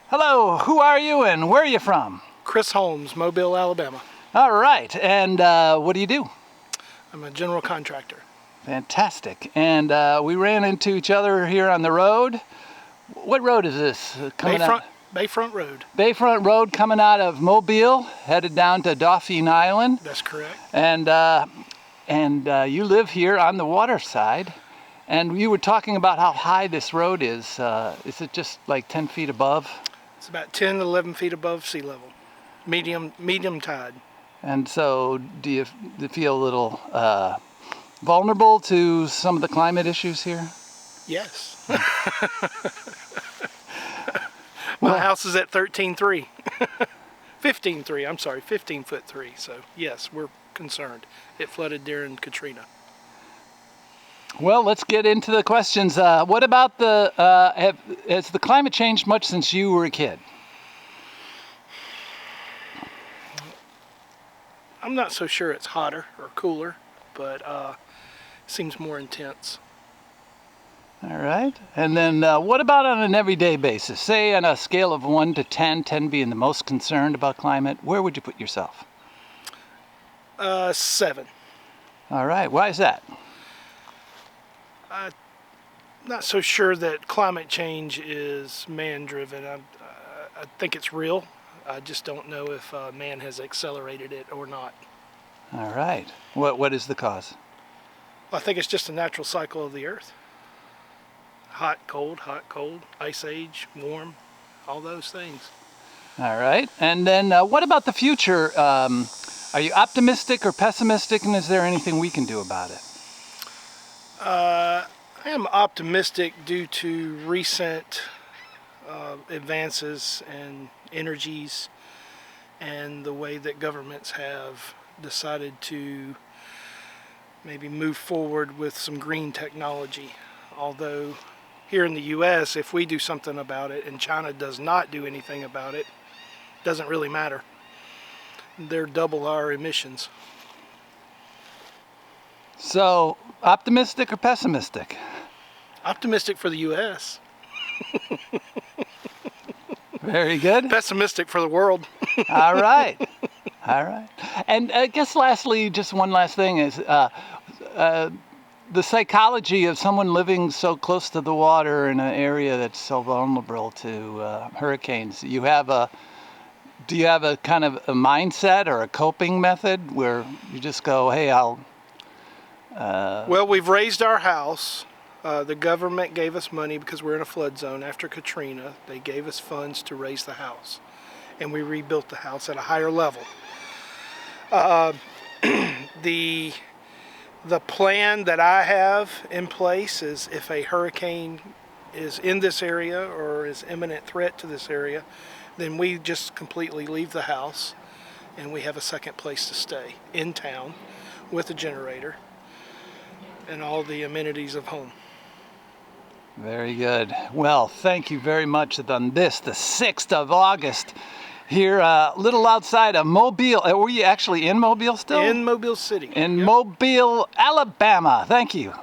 Hello, who are you and where are you from? Chris Holmes, Mobile, Alabama. All right, and what do you do? I'm a general contractor. Fantastic. And we ran into each other here on the road. What road is this coming out? Bayfront Road. Bayfront Road coming out of Mobile, headed down to Dauphin Island. That's correct. And you live here on the water side. And you were talking about how high this road is. Is it just like 10 feet above? It's about 10 to 11 feet above sea level. Medium tide. And so do you feel a little vulnerable to some of the climate issues here? Yes. My house is at 13.3. 15.3, I'm sorry, 15'3". So yes, we're concerned. It flooded during Katrina. Well, let's get into the questions. What about has the climate changed much since you were a kid? I'm not so sure it's hotter or cooler, but it seems more intense. All right. And then what about on an everyday basis? Say on a scale of 1 to 10, 10 being the most concerned about climate, where would you put yourself? 7. All right. Why is that? Not so sure that climate change is man-driven. I think it's real. I just don't know if man has accelerated it or not. All right. What is the cause? Well, I think it's just a natural cycle of the earth. Hot, cold, ice age, warm, all those things. All right. And then what about the future? Are you optimistic or pessimistic, and is there anything we can do about it? I am optimistic due to recent advances in energies and the way that governments have decided to maybe move forward with some green technology. Although here in the U.S., if we do something about it and China does not do anything about it, it doesn't really matter. They're double our emissions. So, optimistic or pessimistic? Optimistic for the U.S. Very good. Pessimistic for the world. All right. All right. And I guess lastly, just one last thing is the psychology of someone living so close to the water in an area that's so vulnerable to hurricanes. Do you have a kind of a mindset or a coping method where you just go, hey, Well, we've raised our house. The government gave us money because we're in a flood zone after Katrina. They gave us funds to raise the house, and we rebuilt the house at a higher level. The plan that I have in place is if a hurricane is in this area or is imminent threat to this area, then we just completely leave the house and we have a second place to stay in town with a generator and all the amenities of home. Very good. Well, thank you very much on this, the 6th of August, here a little outside of Mobile. Were you actually in Mobile still? In Mobile City. In Mobile, Alabama. Thank you.